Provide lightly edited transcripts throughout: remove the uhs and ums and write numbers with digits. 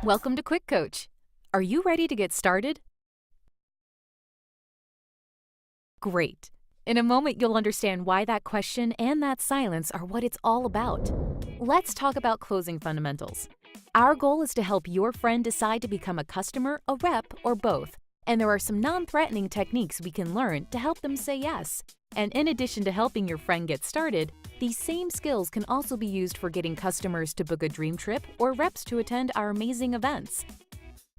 Welcome to QuickCoach. Are you ready to get started? Great. In a moment, you'll understand why that question and that silence are what it's all about. Let's talk about closing fundamentals. Our goal is to help your friend decide to become a customer, a rep, or both. And there are some non-threatening techniques we can learn to help them say yes. And in addition to helping your friend get started, these same skills can also be used for getting customers to book a dream trip or reps to attend our amazing events.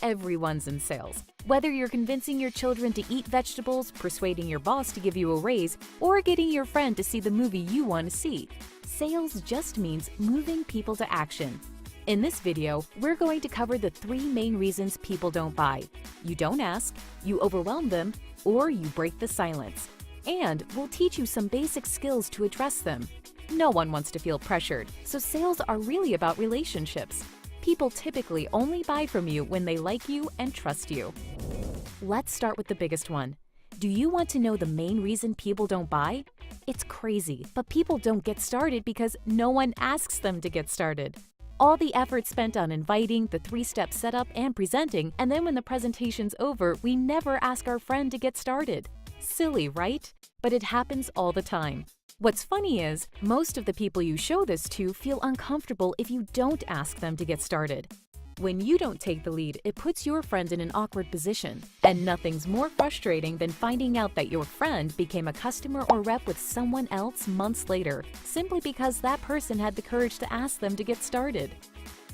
Everyone's in sales. Whether you're convincing your children to eat vegetables, persuading your boss to give you a raise, or getting your friend to see the movie you want to see, sales just means moving people to action. In this video, we're going to cover the 3 main reasons people don't buy. You don't ask, you overwhelm them, or you break the silence. And we'll teach you some basic skills to address them. No one wants to feel pressured, so sales are really about relationships. People typically only buy from you when they like you and trust you. Let's start with the biggest one. Do you want to know the main reason people don't buy? It's crazy, but people don't get started because no one asks them to get started. All the effort spent on inviting, the 3-step setup and presenting, and then when the presentation's over, we never ask our friend to get started. Silly, right? But it happens all the time. What's funny is, most of the people you show this to feel uncomfortable if you don't ask them to get started. When you don't take the lead, it puts your friend in an awkward position. And nothing's more frustrating than finding out that your friend became a customer or rep with someone else months later, simply because that person had the courage to ask them to get started.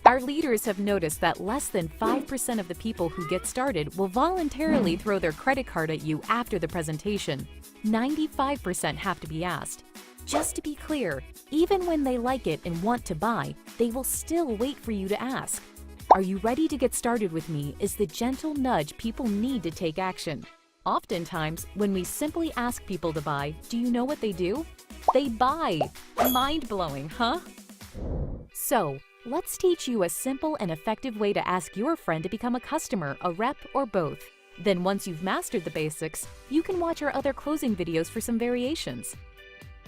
Our leaders have noticed that less than 5% of the people who get started will voluntarily throw their credit card at you after the presentation. 95% have to be asked. Just to be clear, even when they like it and want to buy, they will still wait for you to ask. Are you ready to get started with me is the gentle nudge people need to take action. Oftentimes, when we simply ask people to buy, do you know what they do? They buy! Mind-blowing, huh? So, let's teach you a simple and effective way to ask your friend to become a customer, a rep, or both. Then once you've mastered the basics, you can watch our other closing videos for some variations.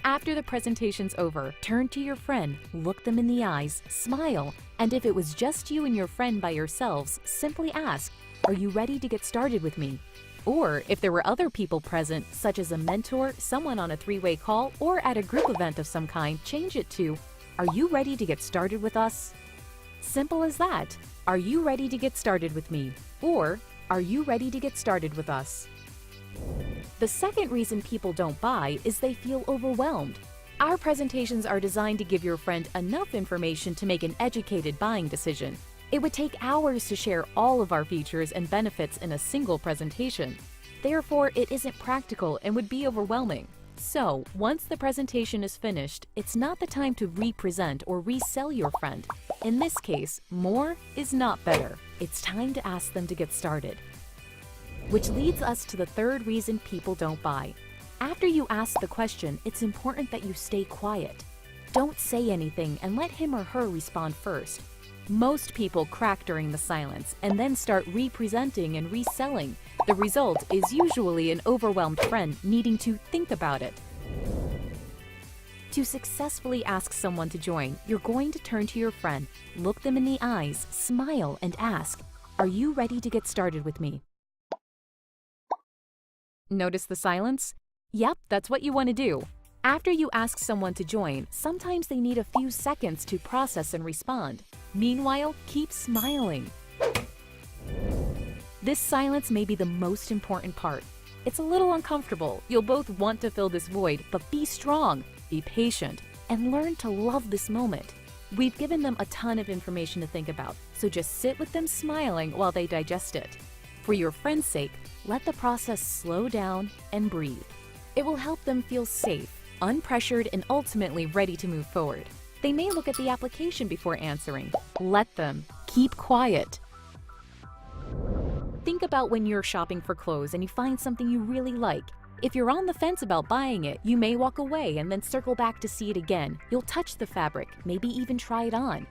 After the presentation's over, turn to your friend, look them in the eyes, smile, and if it was just you and your friend by yourselves, simply ask, "Are you ready to get started with me?" Or if there were other people present, such as a mentor, someone on a 3-way call, or at a group event of some kind, change it to, "Are you ready to get started with us?" Simple as that. Are you ready to get started with me? Or, are you ready to get started with us? The second reason people don't buy is they feel overwhelmed. Our presentations are designed to give your friend enough information to make an educated buying decision. It would take hours to share all of our features and benefits in a single presentation. Therefore, it isn't practical and would be overwhelming. So, once the presentation is finished, it's not the time to re-present or resell your friend. In this case, more is not better. It's time to ask them to get started. Which leads us to the third reason people don't buy. After you ask the question, it's important that you stay quiet. Don't say anything and let him or her respond first. Most people crack during the silence and then start re-presenting and reselling. The result is usually an overwhelmed friend needing to think about it. To successfully ask someone to join, you're going to turn to your friend, look them in the eyes, smile, and ask, "Are you ready to get started with me?" Notice the silence? Yep, that's what you want to do. After you ask someone to join, sometimes they need a few seconds to process and respond. Meanwhile, keep smiling. This silence may be the most important part. It's a little uncomfortable. You'll both want to fill this void, but be strong, be patient, and learn to love this moment. We've given them a ton of information to think about, so just sit with them smiling while they digest it. For your friend's sake, let the process slow down and breathe. It will help them feel safe, unpressured, and ultimately ready to move forward. They may look at the application before answering. Let them. Keep quiet. Think about when you're shopping for clothes and you find something you really like. If you're on the fence about buying it, you may walk away and then circle back to see it again. You'll touch the fabric, maybe even try it on.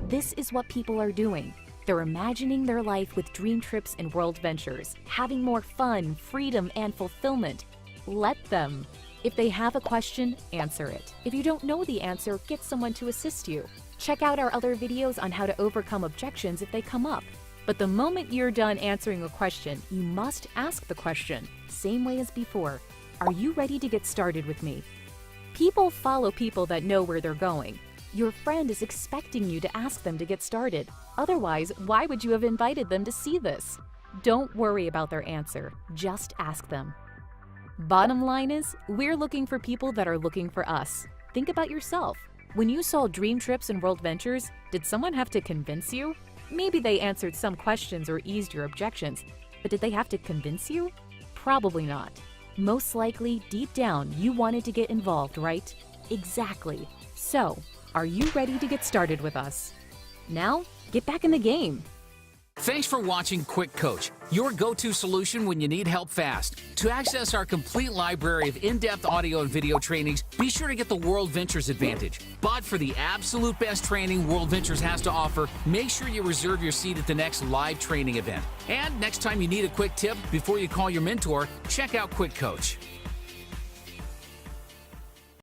This is what people are doing. They're imagining their life with dream trips and WorldVentures, having more fun, freedom, and fulfillment. Let them. If they have a question, answer it. If you don't know the answer, get someone to assist you. Check out our other videos on how to overcome objections if they come up. But the moment you're done answering a question, you must ask the question, same way as before. Are you ready to get started with me? People follow people that know where they're going. Your friend is expecting you to ask them to get started. Otherwise, why would you have invited them to see this? Don't worry about their answer, just ask them. Bottom line is, we're looking for people that are looking for us. Think about yourself. When you saw Dream Trips and WorldVentures, did someone have to convince you? Maybe they answered some questions or eased your objections, but did they have to convince you? Probably not. Most likely, deep down, you wanted to get involved, right? Exactly. So, are you ready to get started with us? Now, get back in the game. Thanks for watching QuickCoach, your go-to solution when you need help fast. To access our complete library of in-depth audio and video trainings, be sure to get the WorldVentures Advantage. But for the absolute best training WorldVentures has to offer, make sure you reserve your seat at the next live training event. And next time you need a quick tip before you call your mentor, check out QuickCoach.